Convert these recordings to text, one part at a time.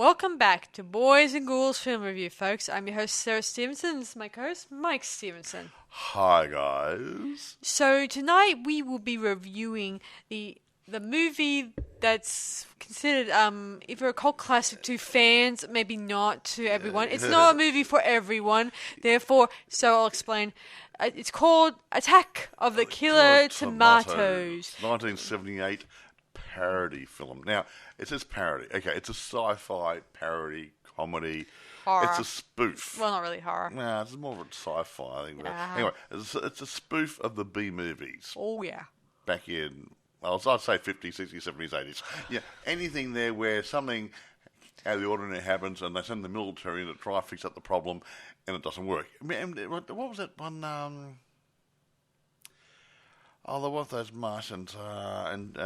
Welcome back to Boys and Ghouls Film Review, folks. I'm your host, Sarah Stephenson. This is my co-host, Mike Stephenson. Hi, guys. So tonight we will be reviewing the movie that's considered either a cult classic to fans, maybe not to everyone. It's not a movie for everyone, therefore, so I'll explain. It's called Attack of the Killer Tomatoes. 1978 parody film. Now, it says parody. Okay, it's a sci-fi parody comedy. Horror. It's a spoof. Well, not really horror. Nah, it's more of a sci-fi thing. Yeah. Anyway, it's a spoof of the B-movies. Oh, yeah. Back in, well, I'd say 50s, 60s, 70s, 80s. Yeah, anything there where something out of the ordinary happens and they send the military in to try to fix up the problem and it doesn't work. I mean, what was that one? There were those Martians and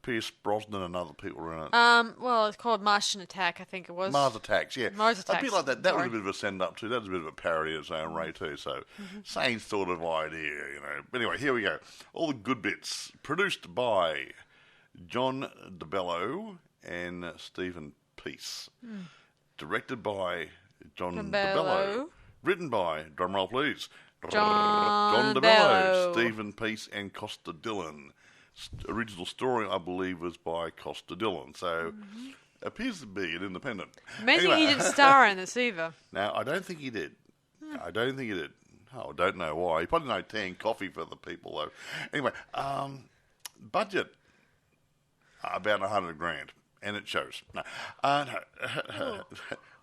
Pierce Brosnan and other people were in it. Well, it's called Martian Attack, I think it was. Mars Attacks, yeah. Mars Attacks. A bit like that. That was a bit of a send-up too. That was a bit of a parody in its own way too. So, same sort of idea, you know. But anyway, here we go. All the good bits. Produced by John DeBello and Stephen Peace. Directed by John DeBello. Written by, drumroll please, John DeBello, Stephen Peace and Costa Dillon. Original story, I believe, was by Costa Dillon. So, appears to be an independent. Amazing he didn't star in this either. Now, I don't think he did. I don't think he did. Oh, I don't know why. He probably no tea and coffee for the people, though. Anyway, budget, about $100,000. And it shows. No.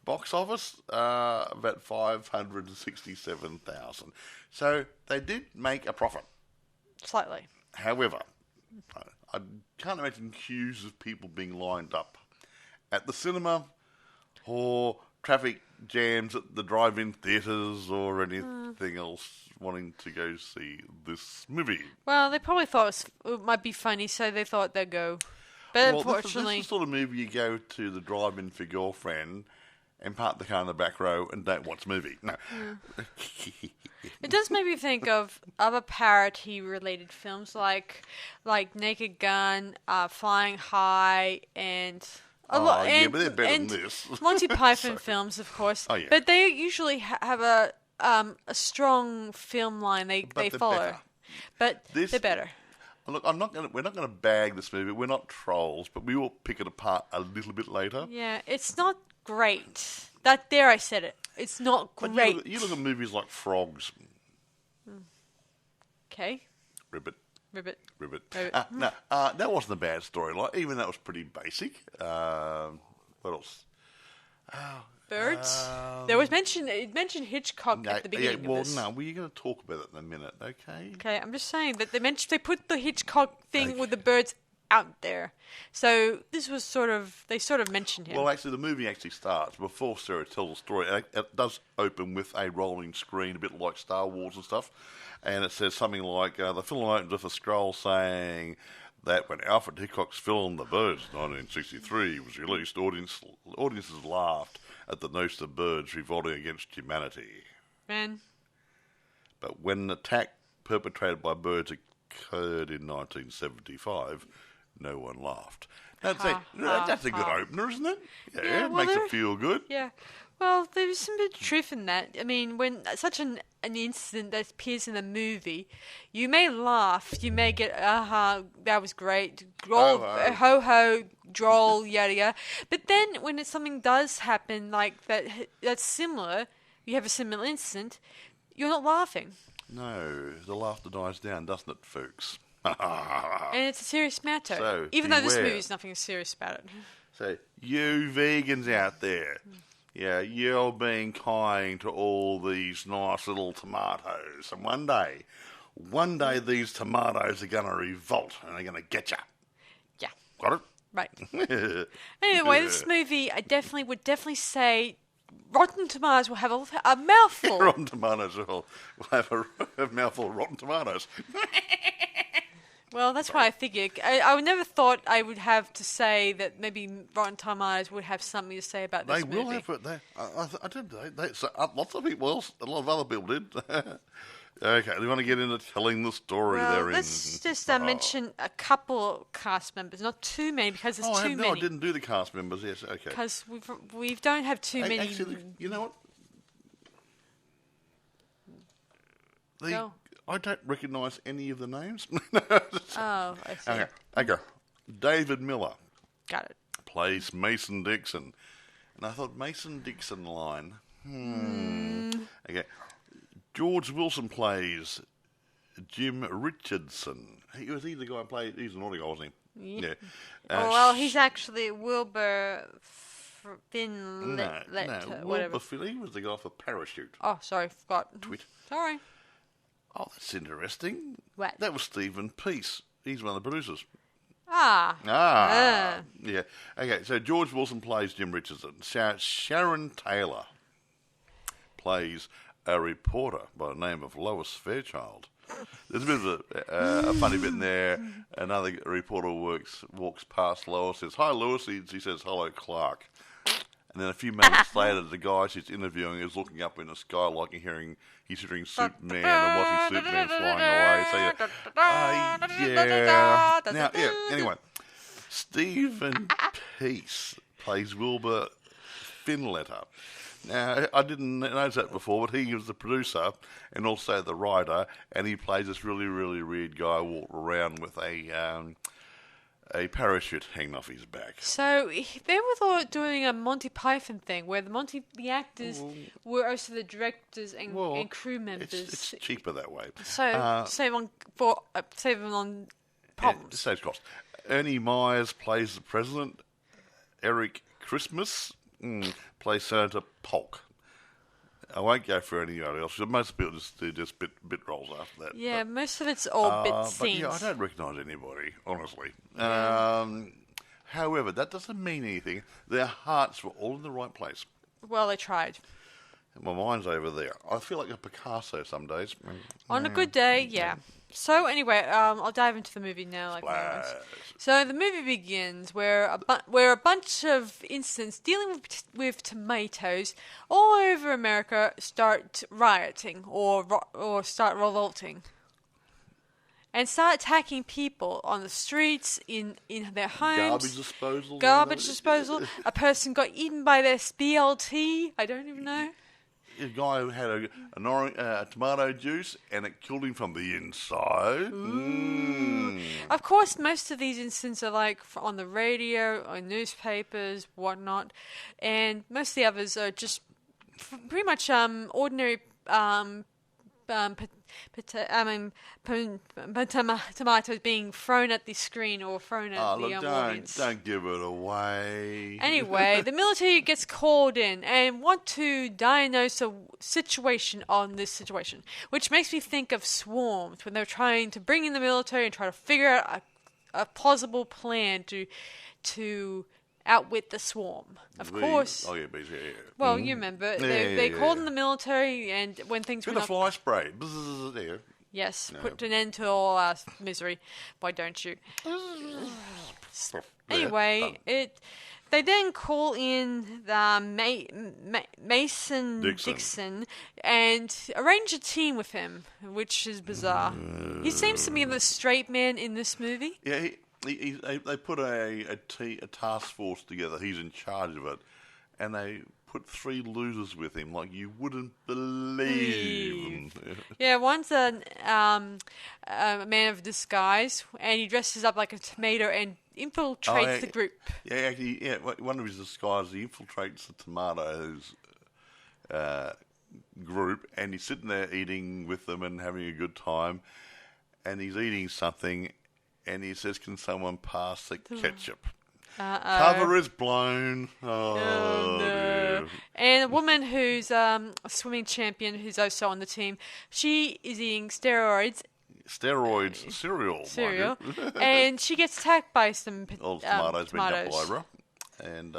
Box office, about 567,000. So they did make a profit. Slightly. However, I can't imagine queues of people being lined up at the cinema or traffic jams at the drive-in theatres or anything else wanting to go see this movie. Well, they probably thought it might be funny, so they thought they'd go. But unfortunately... This is the sort of movie you go to the drive-in for your girlfriend and park the car in the back row and don't watch the movie. No. It does make me think of other parody-related films like Naked Gun, Flying High, and... but they're better than this. Monty Python films, of course. Oh, yeah. But they usually have a strong film line they follow. Better. But they're better. Look, we're not going to bag this movie. We're not trolls, but we will pick it apart a little bit later. Yeah, it's not great. There I said it. It's not great. But you look at movies like Frogs. Okay. Ribbit. No, that wasn't a bad storyline. Even that was pretty basic. What else? Birds. There was it mentioned Hitchcock at the beginning of this. We're going to talk about it in a minute, okay? Okay, I'm just saying that they put the Hitchcock thing with the birds out there. So this was they sort of mentioned him. Well, actually, the movie actually starts, before Sarah tells the story, it does open with a rolling screen, a bit like Star Wars and stuff, and it says something like, the film opens with a scroll saying that when Alfred Hitchcock's film The Birds, 1963, was released, audiences laughed at the notion of birds revolting against humanity. Man. But when an attack perpetrated by birds occurred in 1975, no one laughed. That's a good opener, isn't it? Yeah, it makes it feel good. Yeah. Well, there's some bit of truth in that. I mean, when such an incident that appears in a movie, you may laugh, you may get, that was great, ho-ho, droll, yada yada. But then when something does happen like that's similar, you have a similar incident, you're not laughing. No, the laughter dies down, doesn't it, folks? And it's a serious matter. So, even though this movie's nothing serious about it. So, you vegans out there, yeah, you're being kind to all these nice little tomatoes. And one day these tomatoes are going to revolt and they're going to get you. Yeah. Got it? Right. Anyway, this movie, I would definitely say Rotten Tomatoes will have a mouthful. Rotten Tomatoes will have a mouthful of rotten tomatoes. Well, that's why I figured. I never thought I would have to say that maybe Rotten Tomatoes would have something to say about this movie. They will have it. I did. Lots of people else, a lot of other people did. Okay, we want to get into telling the story Well, there. let's just mention a couple cast members, not too many, because there's too many. No, I didn't do the cast members. Yes, okay. Because we don't have too many. Actually, you know what? I don't recognise any of the names. I see. Okay. David Miller. Got it. Plays Mason Dixon. And I thought, Mason Dixon line. Okay. George Wilson plays Jim Richardson. He's the guy who played... He's an naughty guy, wasn't he? Yeah. Well, he's actually Wilbur Finlett. Wilbur Finlett. He was the guy for Parachute. Oh, sorry, forgot. Twit. Sorry. Oh, that's interesting. What? That was Stephen Peace. He's one of the producers. Yeah. Okay, so George Wilson plays Jim Richardson. Sharon Taylor plays a reporter by the name of Lois Fairchild. There's a bit of a funny bit in there. Another reporter walks past Lois, says, "Hi, Lois." He says, "Hello, Clark." And then a few minutes later, the guy she's interviewing is looking up in the skylight and he's hearing Superman and watching Superman flying away. So, anyway, Stephen Peace plays Wilbur Finletter. Now, I didn't notice that before, but he was the producer and also the writer, and he plays this really, really weird guy walking around with a parachute hanging off his back. So they were doing a Monty Python thing where the actors were also the directors and crew members. It's cheaper that way. So save on problems. It saves cost. Ernie Myers plays the president. Eric Christmas plays Senator Polk. I won't go for anyone else. Most people just do bit roles after that. Yeah, most of it's all bit scenes. But yeah, I don't recognise anybody, honestly. However, that doesn't mean anything. Their hearts were all in the right place. Well, they tried. My mind's over there. I feel like a Picasso some days. On a good day, yeah. So anyway, I'll dive into the movie now. So the movie begins where a bunch of incidents dealing with tomatoes all over America start rioting or start revolting. And start attacking people on the streets, in their homes. Garbage disposal. A person got eaten by their BLT. I don't even know. A guy who had a tomato juice and it killed him from the inside. Of course, most of these incidents are like on the radio, on newspapers, whatnot. And most of the others are just pretty much ordinary tomatoes being thrown at the screen or thrown at the audience. Don't give it away. Anyway, the military gets called in and want to diagnose a situation on this situation, which makes me think of swarms when they're trying to bring in the military and try to figure out a plausible plan to outwit the swarm. Of course. Oh, yeah. Well, you remember. They called in the military, and when things went up... fly spray. Bzzz, there. Yes, put an end to all our misery. Why don't you? Anyway, they then call in the Mason Dixon and arrange a team with him, which is bizarre. He seems to be the straight man in this movie. Yeah, they put a task force together. He's in charge of it, and they put 3 losers with him, like you wouldn't believe. Yeah, one's a man of disguise, and he dresses up like a tomato and infiltrates the group. Yeah, actually, one of his disguises, he infiltrates the tomatoes group, and he's sitting there eating with them and having a good time, and he's eating something. And he says, "Can someone pass the ketchup?" Cover is blown. Oh, no. Dear. And a woman who's a swimming champion, who's also on the team, she is eating cereal. And she gets attacked by some tomatoes. Being up all over her. And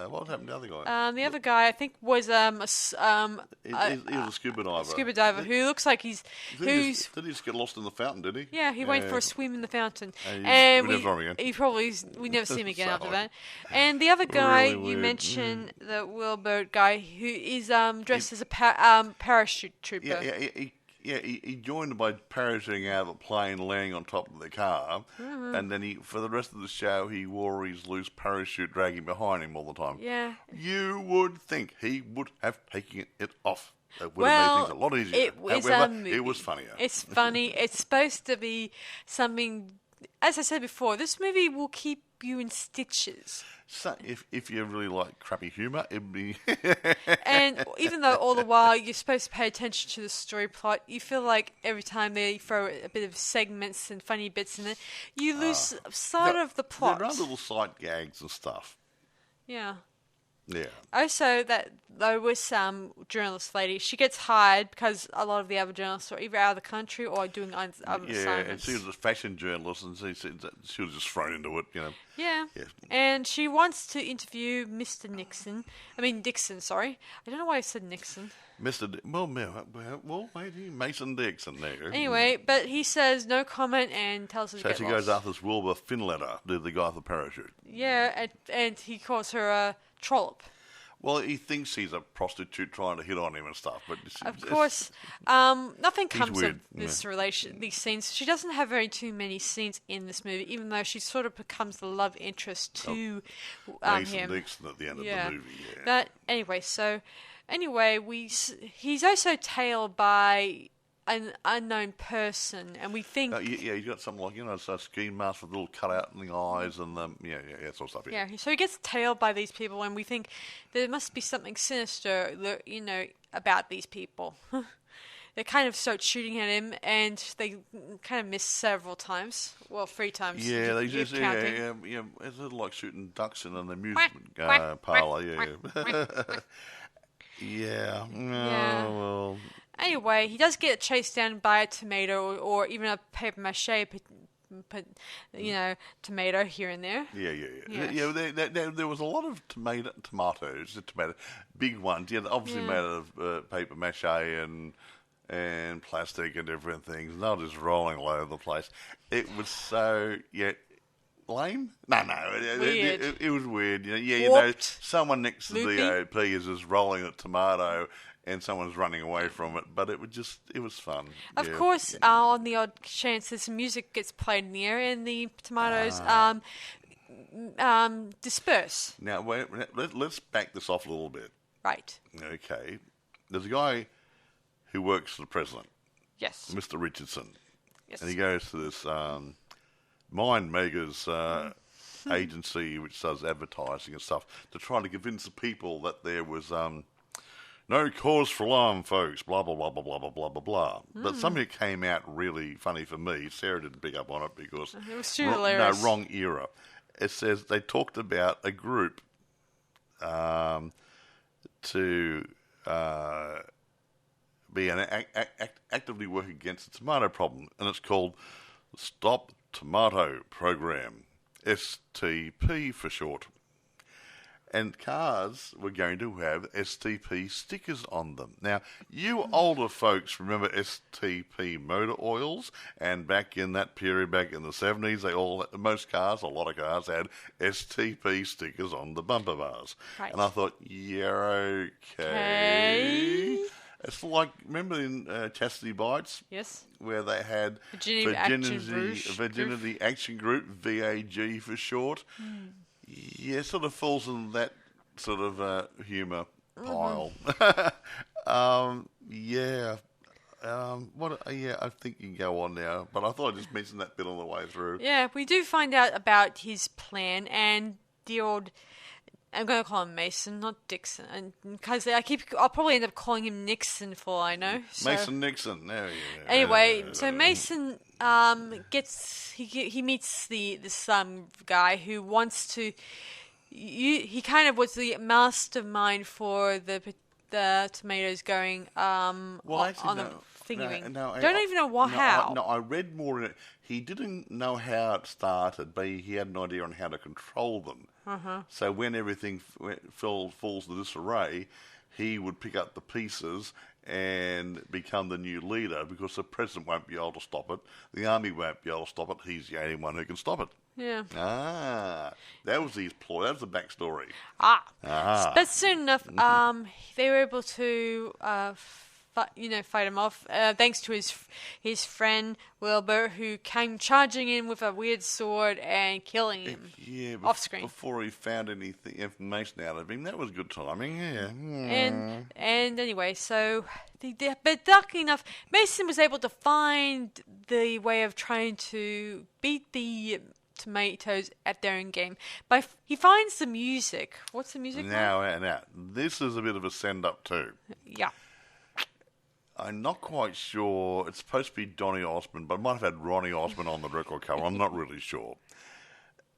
what happened to the other guy? The other guy, I think, was he was a scuba diver. Scuba diver who looks like did he just get lost in the fountain? Did he? Yeah, he went for a swim in the fountain, and we never see him again after that. And the other guy you mentioned, the Wilbur guy, who is dressed as a parachute trooper. Yeah, he joined by parachuting out of the plane, landing on top of the car, and then for the rest of the show, he wore his loose parachute dragging behind him all the time. Yeah. You would think he would have taken it off. It would have made things a lot easier. However, it was funnier. It's funny. It's supposed to be something. As I said before, this movie will keep you in stitches. So if you really like crappy humour, it'd be... And even though all the while you're supposed to pay attention to the story plot, you feel like every time they throw a bit of segments and funny bits in it, you lose sight of the plot. There are little sight gags and stuff. Yeah. Yeah. Also, there was some journalist lady. She gets hired because a lot of the other journalists are either out of the country or doing other assignments. Yeah, and she was a fashion journalist, and she was just thrown into it, Yeah. And she wants to interview Mr. Dixon, sorry. I don't know why I said Nixon. Mason Dixon there. Anyway, but he says no comment and tells her to get So she lost. goes after this Wilbur Finletter, the guy with the parachute. Yeah, and he calls her a trollop. Well, he thinks she's a prostitute trying to hit on him and stuff, but of course, nothing comes weird, of this these scenes. She doesn't have too many scenes in this movie, even though she sort of becomes the love interest to Mason him. Dixon at the end of the movie. Yeah. But anyway, he's also tailed by an unknown person, and we think... he's got something like, a ski mask with a little cutout in the eyes and, that sort of stuff. Yeah, so he gets tailed by these people, and we think there must be something sinister, about these people. They kind of start shooting at him, and they kind of miss several times. Well, 3 times. Yeah, they just, yeah. It's a little like shooting ducks in an amusement parlour, yeah. Well... Anyway, he does get chased down by a tomato or even a paper mache, tomato here and there. Yeah. Yes. Yeah, there was a lot of tomatoes, big ones. Yeah, obviously made out of paper mache and plastic and different things. Not just rolling all over the place. It was so lame. No. It was weird. Someone next to the OP is just rolling a tomato. And someone's running away from it, but it was fun. Of course, on the odd chance, this music gets played in the air, and the tomatoes disperse. Now, let's back this off a little bit. Right. Okay. There's a guy who works for the president. Yes. Mr. Richardson. Yes. And he goes to this Mind Makers agency, which does advertising and stuff, to try to convince the people that there was... no cause for alarm, folks, blah, blah, blah, blah, blah, blah, blah, blah, blah. But something came out really funny for me. Sarah didn't pick up on it because... It was too hilarious. No, wrong era. It says they talked about a group to be actively work against the tomato problem, and it's called Stop Tomato Program, STP for short. And cars were going to have STP stickers on them. Now, you older folks remember STP motor oils, and back in that period, back in the 70s, a lot of cars had STP stickers on the bumper bars. Right. And I thought, yeah, okay. It's like, remember in Chastity Bites? Yes. Where they had Virginity Action Group, VAG for short. Yeah, sort of falls in that sort of humour pile. I think you can go on now. But I thought I'd just mention that bit on the way through. Yeah, we do find out about his plan and the old... I'm going to call him Mason, not Dixon, and because I'll probably end up calling him Nixon for all I know. So. Mason Nixon. There you go. Anyway, so Mason he meets this guy who wants to. He kind of was the mastermind for the tomatoes going on the thingy. Don't even know how. I read more in it. He didn't know how it started, but he had an idea on how to control them. So when everything falls to disarray, he would pick up the pieces and become the new leader because the president won't be able to stop it. The army won't be able to stop it. He's the only one who can stop it. Yeah. That was his ploy. That was the backstory. But soon enough, they were able to fight him off. Thanks to his friend Wilbur, who came charging in with a weird sword and killing him off screen before he found any information out of him. That was good timing. Yeah. And anyway, so but luckily enough, Mason was able to find the way of trying to beat the tomatoes at their own game. But he finds the music. What's the music? Now, this is a bit of a send up too. Yeah. I'm not quite sure. It's supposed to be Donny Osmond, but I might have had Ronnie Osmond on the record cover. I'm not really sure.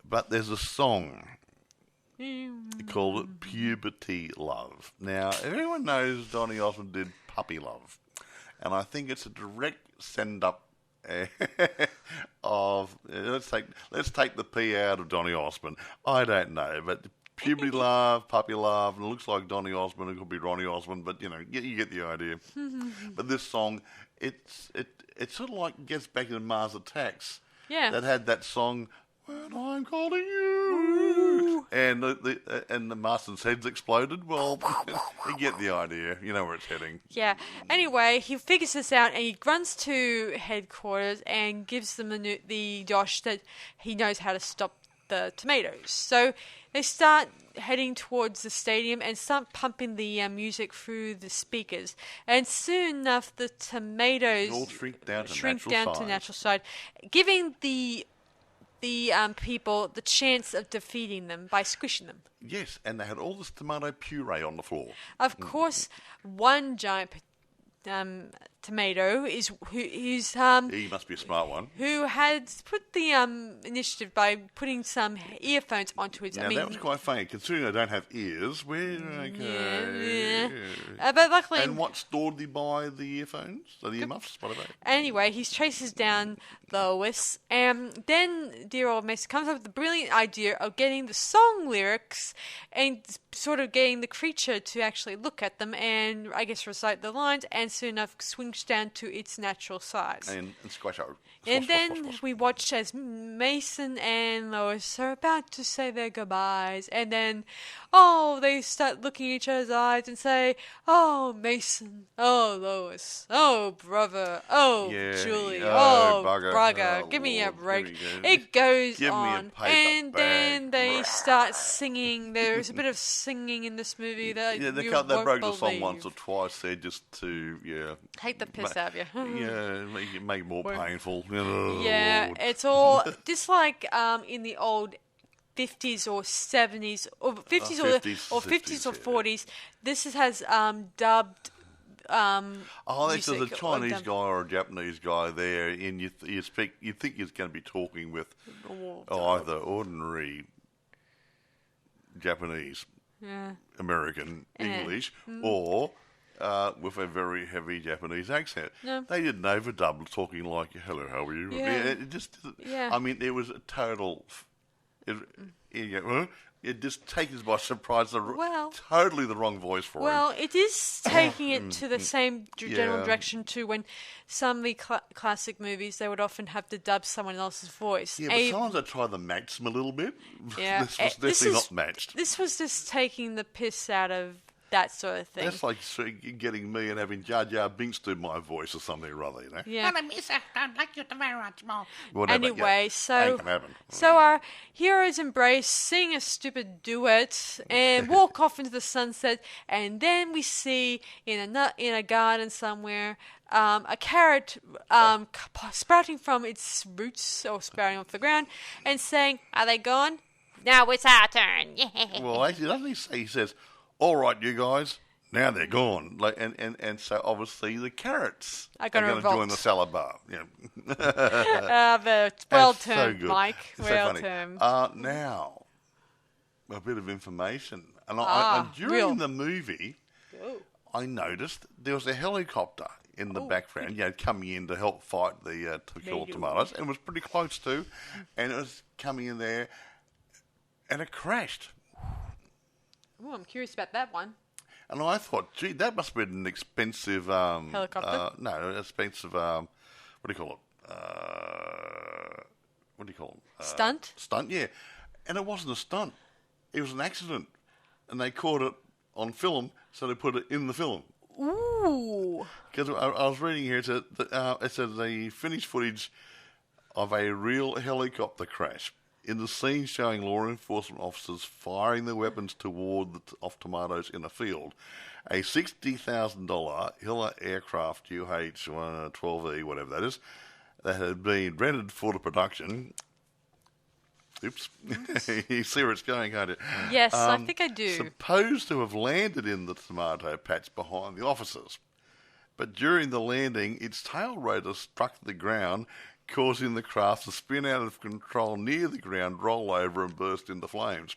But there's a song called Puberty Love. Now, everyone knows Donny Osmond did Puppy Love. And I think it's a direct send up of let's take the P out of Donny Osmond. I don't know, but Puberty Love, Puppy Love, and it looks like Donny Osmond. It could be Ronnie Osmond, but you get the idea. But this song, it sort of like gets back into Mars Attacks. Yeah, that had that song When I'm Calling You, and the Marston's heads exploded. Well, you get the idea. You know where it's heading. Yeah. Anyway, he figures this out and he runs to headquarters and gives them the dosh that he knows how to stop the tomatoes. So they start heading towards the stadium and start pumping the music through the speakers. And soon enough, the tomatoes all shrink down to natural size, giving the people the chance of defeating them by squishing them. Yes, and they had all this tomato puree on the floor. Of course, one giant tomato who's he must be a smart one. Who had put the initiative by putting some earphones onto it. Now that was quite funny, considering they don't have ears. But luckily, and what store did he buy the earphones? The earmuffs, whatever. Anyway, he traces down Lois, and then dear old Mason comes up with the brilliant idea of getting the song lyrics and sort of getting the creature to actually look at them and I guess recite the lines, and soon enough swings down to its natural size. And squash out. And then we watch as Mason and Lois are about to say their goodbyes, and then, they start looking in each other's eyes and say, "Oh, Mason, oh, Lois, oh, brother, oh, Julie, brugger, give me a break." It goes on, and then they start singing. There's a bit of singing in this movie that they broke the song once or twice there just to take the piss out of you. make it more painful. Yeah, it's all just like in the old 50s or 70s or 50s or 50s or 40s. This has dubbed. There's a Chinese guy or a Japanese guy there, and you think he's going to be talking with either ordinary Japanese, American English, or with a very heavy Japanese accent. No. They didn't overdub talking like, "Hello, how are you?" Yeah. I mean, it was a total. It just takes us by surprise. Totally the wrong voice for him. Well, it is taking it to the same general direction too. When some of the classic movies, they would often have to dub someone else's voice. Yeah, but sometimes I try to match them a little bit. Yeah. This was definitely not matched. This was just taking the piss out of that sort of thing. That's like getting me and having Jar Jar Binks do my voice or something or other, Yeah. I'd like you to very much more. Whatever, anyway, so our heroes embrace, sing a stupid duet, and walk off into the sunset. And then we see in a garden somewhere a carrot sprouting from its roots or sprouting off the ground, and saying, "Are they gone? Now it's our turn." Well, actually, doesn't he say? He says, "All right, you guys, now they're gone." And so obviously the carrots are going to join the salad bar. Yeah. Well termed, so Mike. It's well so termed. Now, a bit of information. And during the movie, I noticed there was a helicopter in the background, coming in to help fight the to kill tomatoes, and it was pretty close to, and it was coming in there, and it crashed. Oh, I'm curious about that one. And I thought, gee, that must have been an expensive... helicopter? Expensive... what do you call it? Stunt? Stunt, yeah. And it wasn't a stunt. It was an accident. And they caught it on film, so they put it in the film. Ooh. Because I was reading here, it said the finished footage of a real helicopter crash. In the scene showing law enforcement officers firing their weapons toward the off tomatoes in a field, a $60,000 Hiller aircraft UH-12E, whatever that is, that had been rented for the production. Oops. You see where it's going, can't you? Yes, I think I do. Supposed to have landed in the tomato patch behind the officers. But during the landing, its tail rotor struck the ground, causing the craft to spin out of control near the ground, roll over and burst into flames.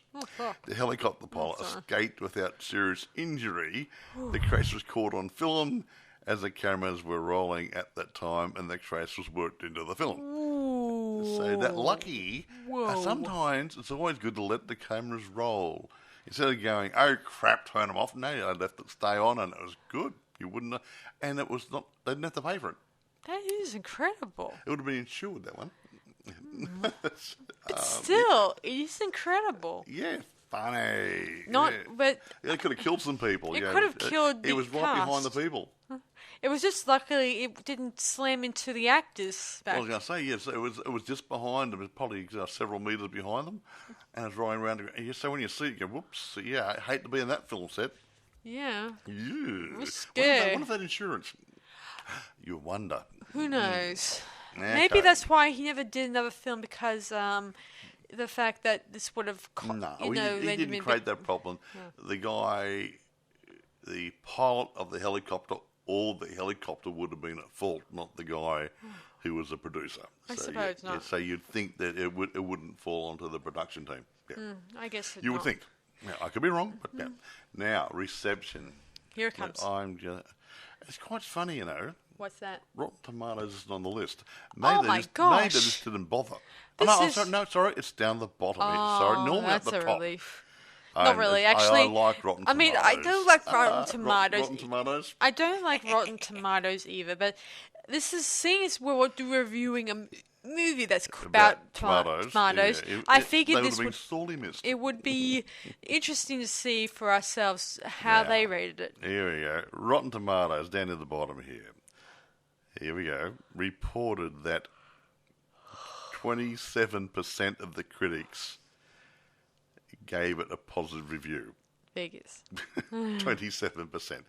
The helicopter pilot escaped without serious injury. The crash was caught on film as the cameras were rolling at that time, and the crash was worked into the film. So that lucky, sometimes it's always good to let the cameras roll. Instead of going, oh crap, turn them off. No, I left it stay on and it was good. You wouldn't have, and it was not, they didn't have to pay for it. That is incredible. It would have been insured, that one. But still, it is incredible. Yeah, funny. But it could have killed some people. It could have killed the It was right behind the people. It was just luckily it didn't slam into the actors. I was going to say, yes, it was just behind them. It was probably several metres behind them. And it was rolling around. So when you see it, you go, whoops, yeah, I hate to be in that film set. Yeah. It was scary. What if that insurance? You wonder. Who knows? Okay. Maybe that's why he never did another film, because the fact that this would have, he didn't create that problem. No. The guy, the pilot of the helicopter, or the helicopter would have been at fault, not the guy who was the producer. I suppose not. So you'd think that it wouldn't fall onto the production team. Yeah. I guess you would think. Now, I could be wrong, but yeah. Now, reception. Here it comes. It's quite funny, you know. What's that? Rotten Tomatoes isn't on the list. Gosh. Maybe they just didn't bother. Sorry, it's down the bottom. Sorry, normally that's at the a top. Relief. Not really, actually. I like Rotten Tomatoes. I do like Rotten Tomatoes. Rotten Tomatoes? I don't like Rotten Tomatoes either, but this is, seeing as we're reviewing a movie that's about tomatoes. Yeah. I figured this would sorely missed. It would be interesting to see for ourselves how they rated it. Here we go. Rotten Tomatoes down at the bottom here. Here we go. Reported that 27% of the critics gave it a positive review. Figures. 27%.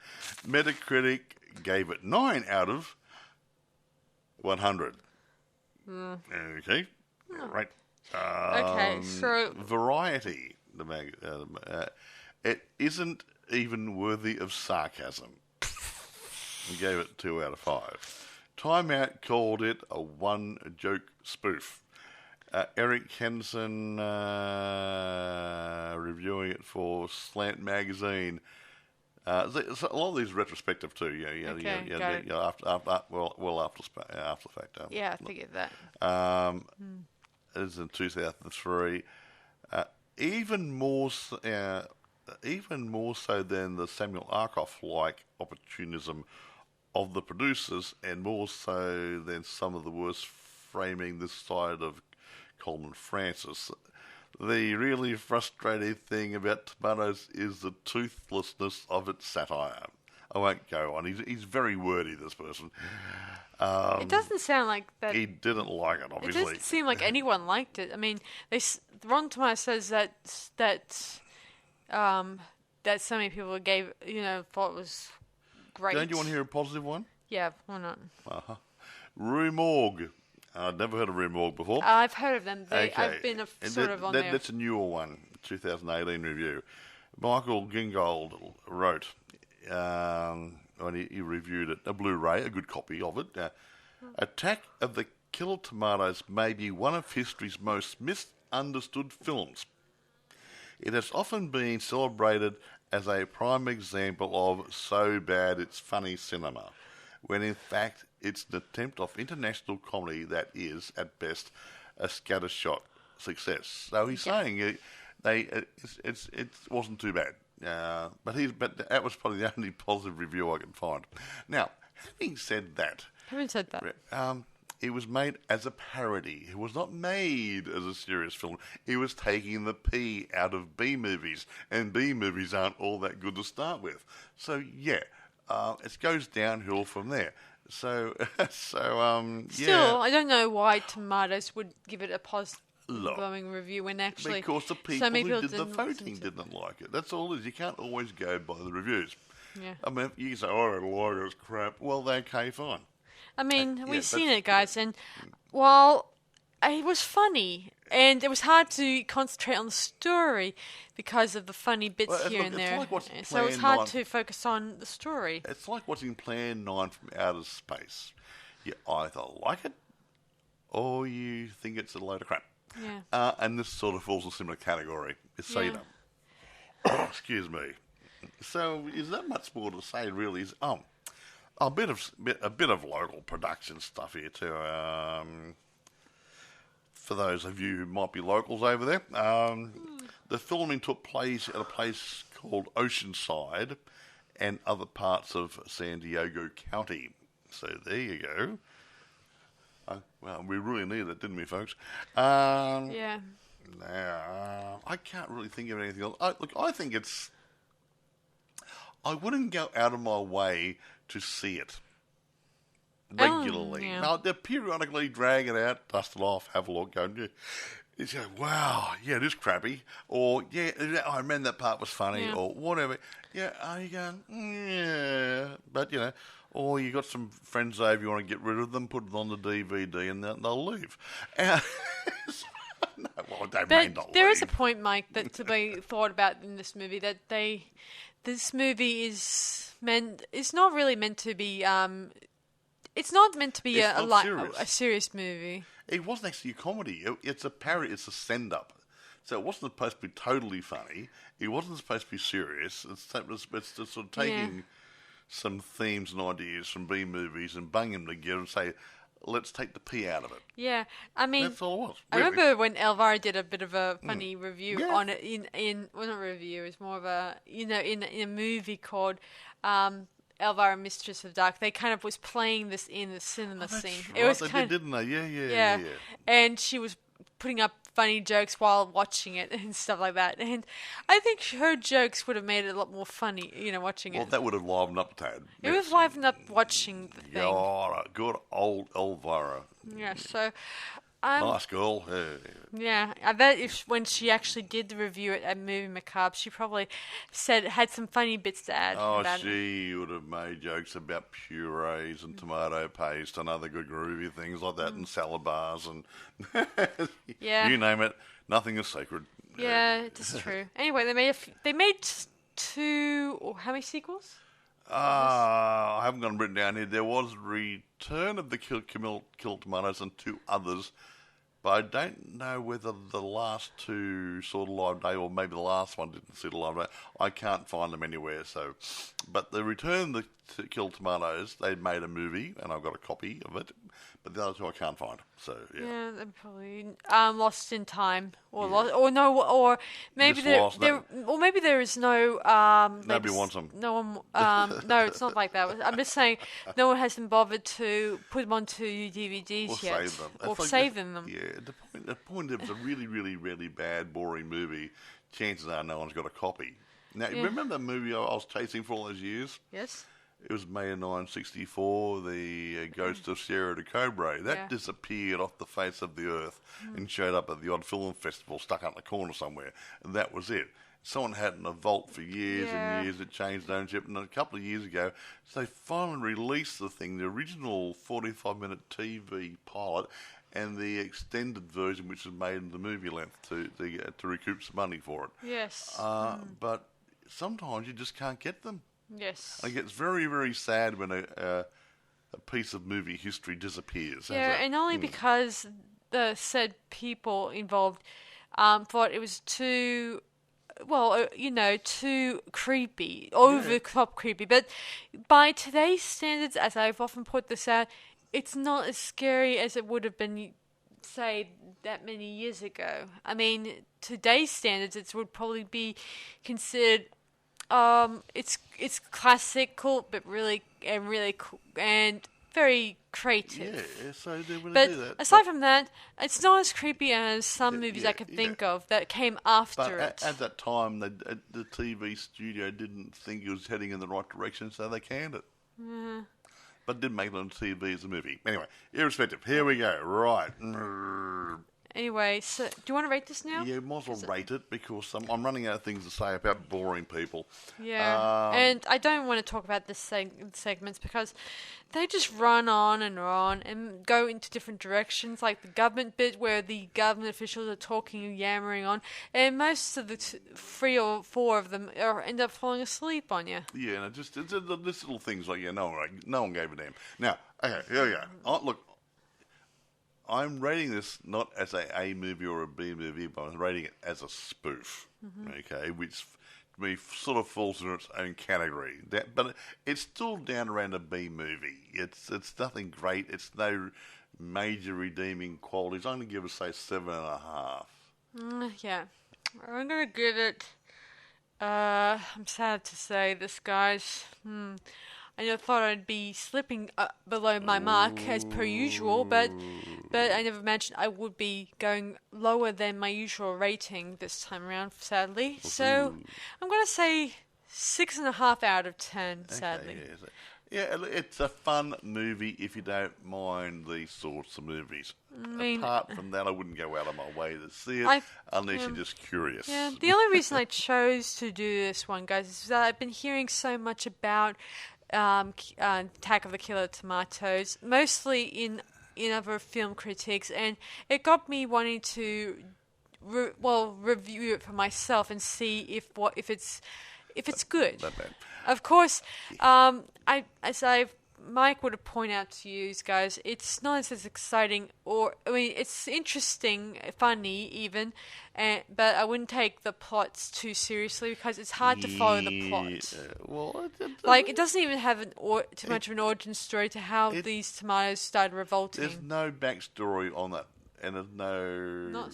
Metacritic gave it 9 out of 100. Okay. Right. Okay, so... Variety. It isn't even worthy of sarcasm. He gave it 2 out of 5. Time Out called it a one-joke spoof. Eric Henson reviewing it for Slant Magazine. A lot of these retrospective too. After the fact. Yeah, I figured that. It is in 2003. Even more so than the Samuel Arkoff-like opportunism of the producers, and more so than some of the worst framing this side of Coleman Francis. The really frustrating thing about Tomatoes is the toothlessness of its satire. I won't go on. He's very wordy, this person. It doesn't sound like that. He didn't like it, obviously. It doesn't seem like anyone liked it. I mean, Rotten Tomatoes says that so many people thought it was great. Don't you want to hear a positive one? Yeah, why not? Rue Morgue. I'd never heard of Rue Morgue before. I've heard of them. I've been on there. That's a newer one, 2018 review. Michael Gingold wrote, when he reviewed it, a Blu-ray, a good copy of it. Attack of the Killer Tomatoes may be one of history's most misunderstood films. It has often been celebrated as a prime example of so bad it's funny cinema, when in fact it's an attempt of international comedy that is, at best, a scattershot success. So he's saying it wasn't too bad. But that was probably the only positive review I can find. Now, having said that, it was made as a parody. It was not made as a serious film. It was taking the P out of B movies, and B movies aren't all that good to start with. So yeah, it goes downhill from there. So, Still, I don't know why Tomatoes would give it a positive glowing review when actually because the people so many who people did the voting didn't like it. That's all it is. You can't always go by the reviews. Yeah. I mean, you can say, "Oh, I don't like it, it's crap." Well, okay, fine. I mean, we've seen it, guys, and while it was funny, and it was hard to concentrate on the story because of the funny bits here and there. So it was hard to focus on the story. It's like watching Plan 9 from outer space. You either like it, or you think it's a load of crap. Yeah. And this sort of falls in a similar category. So, you know. Excuse me. So, is that much more to say, really? A bit of local production stuff here, too. For those of you who might be locals over there, the filming took place at a place called Oceanside and other parts of San Diego County. So, there you go. Well, we really needed it, didn't we, folks? Yeah. Now, I can't really think of anything else. I think it's... I wouldn't go out of my way to see it regularly. Yeah. Now, they periodically drag it out, dust it off, have a look, go, you say, wow, yeah, it is crappy. Or, yeah, I remember that part was funny, or whatever. Yeah, you going, yeah. But, you know, or you got some friends over, you want to get rid of them, put it on the DVD, and they'll leave. No, well, they may not there leave. is a point, Mike, that to be thought about in this movie, that this movie is not really meant to be, it's not meant to be a serious movie. It wasn't actually a comedy. It's a parody. It's a send-up. So it wasn't supposed to be totally funny. It wasn't supposed to be serious. It's just sort of taking some themes and ideas from B movies and bang them together and say, let's take the P out of it. Yeah, I mean, that's all it was. I remember when Elvira did a bit of a funny review on it well, not review, it's more of a, in a movie called Elvira, Mistress of Dark. They kind of was playing this in the cinema scene. Right. It was didn't they? Yeah. And she was putting up funny jokes while watching it and stuff like that. And I think her jokes would have made it a lot more funny, watching it. Well, that would have livened up a tad. It would have livened up watching the thing. Yeah, all right. Good old Elvira. Yeah, so... nice girl. Yeah, I bet when she actually did the review at Movie Macabre, she probably had some funny bits to add. Oh, she would have made jokes about purees and tomato paste and other good groovy things like that, and salad bars and you name it. Nothing is sacred. Yeah, it's true. Anyway, they made two, or how many sequels? I haven't got them written down here. There was Return of the Killed Tomatoes and two others, but I don't know whether the last two saw the live day or maybe the last one didn't see the live day. I can't find them anywhere. But the Return of the Killed Tomatoes, they made a movie, and I've got a copy of it. But the other two I can't find. So yeah, they're probably lost in time, or maybe maybe there is no. Nobody wants them. No one. No, it's not like that. I'm just saying, no one hasn't bothered to put them onto DVDs yet, or saving them. Yeah, the point is, it's a really, really, really bad, boring movie. Chances are, no one's got a copy. Now, remember the movie I was chasing for all those years? Yes. It was May of 1964, the Ghost of Sierra de Cobre. That disappeared off the face of the earth and showed up at the odd film festival stuck up in the corner somewhere. And that was it. Someone had it in a vault for years and years. It changed ownership. And a couple of years ago, so they finally released the thing, the original 45-minute TV pilot and the extended version, which was made in the movie length to recoup some money for it. Yes. But sometimes you just can't get them. Yes. I think it's very, very sad when a piece of movie history disappears. Yeah, and only because the said people involved thought it was too creepy, over-the-top creepy. But by today's standards, as I've often put this out, it's not as scary as it would have been, say, that many years ago. I mean, today's standards, it would probably be considered... it's classical, but really cool, and very creative. Yeah, so they really But do that. aside from that, it's not as creepy as some movies I could think of that came after it. At that time, the TV studio didn't think it was heading in the right direction, so they canned it. But didn't make it on TV as a movie. Anyway, irrespective, here we go. Right. Anyway, so do you want to rate this now? Yeah, might as well rate it because I'm running out of things to say about boring people. Yeah, and I don't want to talk about this segments because they just run on and go into different directions, like the government bit where the government officials are talking and yammering on, and most of the 3 or 4 of them end up falling asleep on you. Yeah, and it's little things like, no one gave a damn. Now, okay, here we go. Oh, look. I'm rating this not as a movie or a B movie, but I'm rating it as a spoof, okay, which to me sort of falls in its own category. But it's still down around a B movie. It's nothing great. It's no major redeeming qualities. I'm going to give it, say, 7.5. Yeah, I'm going to give it. I'm sad to say this, guys. I thought I'd be slipping below my mark as per usual, but I never imagined I would be going lower than my usual rating this time around, sadly. So I'm going to say 6.5 out of 10, sadly. Okay, yeah, it's a fun movie if you don't mind these sorts of movies. Apart from that, I wouldn't go out of my way to see it unless you're just curious. Yeah, the only reason I chose to do this one, guys, is that I've been hearing so much about Attack of the Killer Tomatoes, mostly in other film critiques, and it got me wanting to review it for myself and see if it's good. Not bad. Of course, Mike would have pointed out to you guys, it's not as exciting, it's interesting, funny even, but I wouldn't take the plots too seriously because it's hard to follow the plot. It doesn't even have too much of an origin story to how these tomatoes started revolting. There's no backstory on that, and there's no...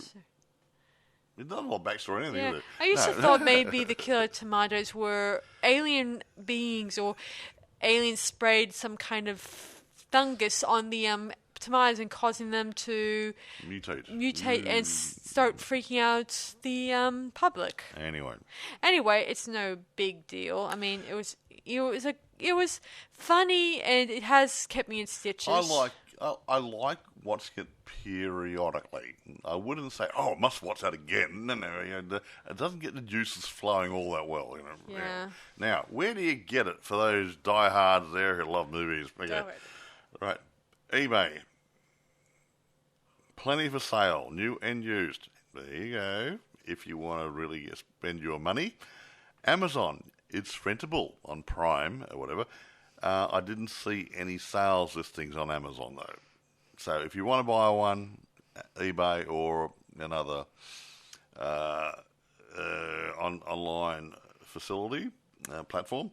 There's not a lot of backstory or anything, is it? I used to thought maybe the killer tomatoes were alien beings or aliens sprayed some kind of fungus on the tomatoes and causing them to mutate and start freaking out the public. Anyway, it's no big deal. I mean, it was funny and it has kept me in stitches. I like watching it periodically. I wouldn't say, I must watch that again. No, it doesn't get the juices flowing all that well. Yeah. Now, where do you get it for those diehards there who love movies? Okay. Right. eBay. Plenty for sale, new and used. There you go. If you want to really spend your money. Amazon. It's rentable on Prime or whatever. I didn't see any sales listings on Amazon, though. So if you want to buy one, eBay or another online facility, platform.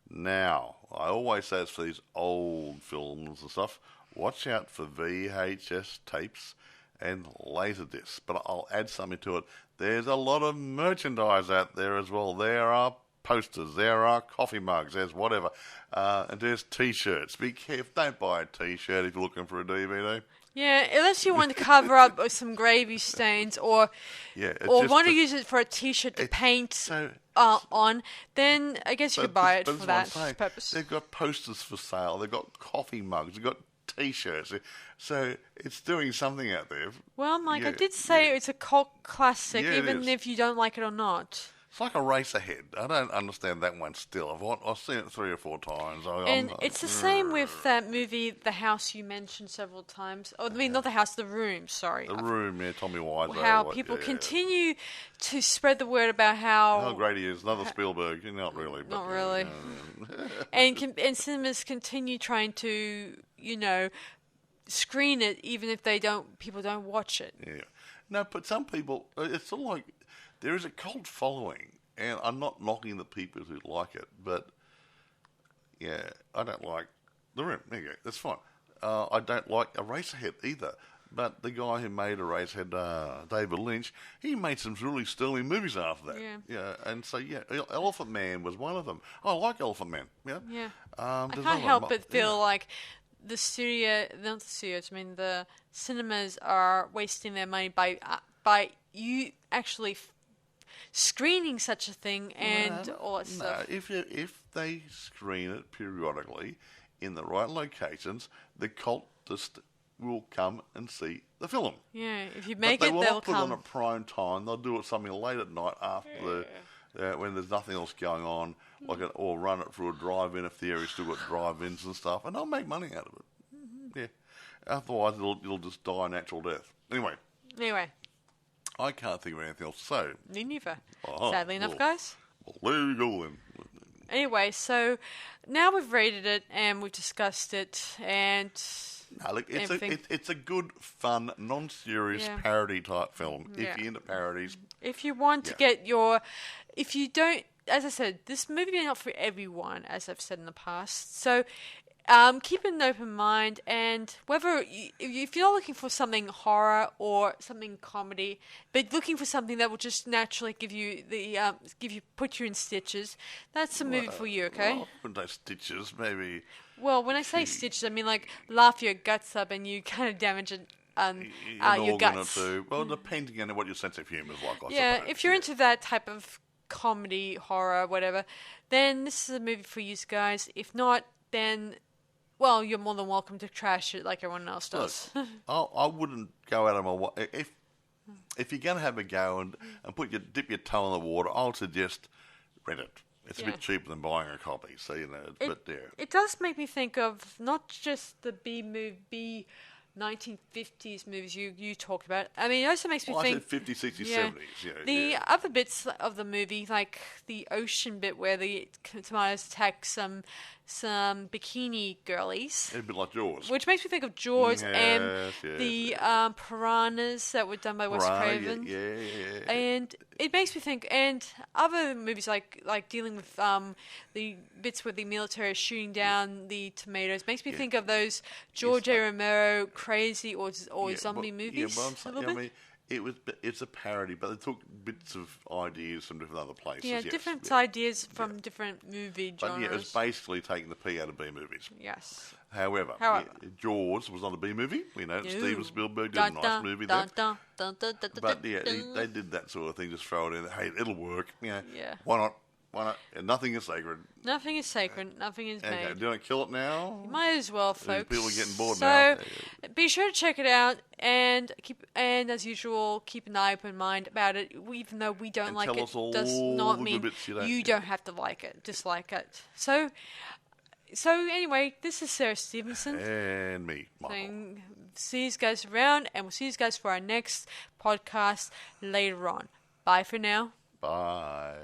Now, I always say it's for these old films and stuff. Watch out for VHS tapes and Laserdiscs. But I'll add something to it. There's a lot of merchandise out there as well. There are posters, there are coffee mugs, there's whatever, and there's T-shirts. Be careful, don't buy a T-shirt if you're looking for a DVD. Yeah, unless you want to cover up some gravy stains or want to use it for a T-shirt to paint on, then I guess you could buy it for that purpose. They've got posters for sale, they've got coffee mugs, they've got T-shirts, so it's doing something out there. Well, Mike, I did say it's a cult classic, even if you don't like it or not. It's like a race ahead. I don't understand that one still. I've seen it 3 or 4 times. It's the same with that movie, The House, you mentioned several times. Oh, I mean, not The House, The Room, sorry. The Room, Tommy Wiseau. How people continue to spread the word about how great he is. Another Spielberg. Not really. But, not really. And cinemas continue trying to, screen it even if people don't watch it. Yeah. No, but some people, it's sort of like, there is a cult following, and I'm not knocking the people who like it, but, I don't like The Room. There you go, that's fine. I don't like Eraserhead either, but the guy who made Eraserhead, David Lynch, he made some really sterling movies after that. Yeah. And so, Elephant Man was one of them. I like Elephant Man. Yeah. I can't help but feel like the cinemas are wasting their money by you actually screening such a thing and all that stuff. If they screen it periodically in the right locations, the cultists will come and see the film. Yeah, if you make but it, they'll not put it come. on at prime time. They'll do it something late at night after when there's nothing else going on, or run it through a drive-in if the area's still got drive-ins and stuff, and they'll make money out of it. Mm-hmm. Yeah. Otherwise, it'll just die a natural death. Anyway. I can't think of anything else to say. Me neither. Sadly enough, guys. Well, there you go then. Anyway, so now we've rated it and we've discussed it and... No, look, it's a good, fun, non-serious parody type film. If you're into parodies, if you want to get your, if you don't, as I said, this movie is not for everyone, as I've said in the past. So keep an open mind, and whether if you're not looking for something horror or something comedy, but looking for something that will just naturally give you put you in stitches, that's a movie for you. Okay. Well, no stitches, maybe. Well, when I say stitches, I mean like laugh your guts up and you kind of damage it, your guts. Well, depending on what your sense of humour is like, I suppose. If you're into that type of comedy, horror, whatever, then this is a movie for you guys. If not, then, well, you're more than welcome to trash it like everyone else does. Look, I wouldn't go out of my way. If you're going to have a go and dip your toe in the water, I would suggest rent it. It's a bit cheaper than buying a copy, so It does make me think of not just the B 1950s movies you talk about. I mean, it also makes me think... I said 50s, 60s, 70s. The other bits of the movie, like the ocean bit where the tomatoes attack some bikini girlies. A bit like Jaws. Which makes me think of Jaws and the piranhas that were done by Wes Craven. Yeah. And it makes me think, and other movies like dealing with the bits where the military is shooting down the tomatoes, makes me think of those George A. Romero crazy or zombie movies. It's a parody, but they took bits of ideas from different other places. Yeah, different ideas from different movie genres. But yeah, it's basically taking the P out of B movies. Yes. However, Jaws was not a B movie. We know Steven Spielberg did a nice movie there. But yeah, they did that sort of thing, just throw it in. Hey, it'll work. Yeah. Why not? And nothing is sacred. Nothing is sacred. Nothing is made. Do you want to kill it now? You might as well, folks. People are getting bored now. So be sure to check it out, and as usual, keep an eye open mind about it. Even though we don't like it, does not mean you don't have to like it. Dislike it. So anyway, this is Sarah Stephenson and me, Michael. See you guys around, and we'll see you guys for our next podcast later on. Bye for now. Bye.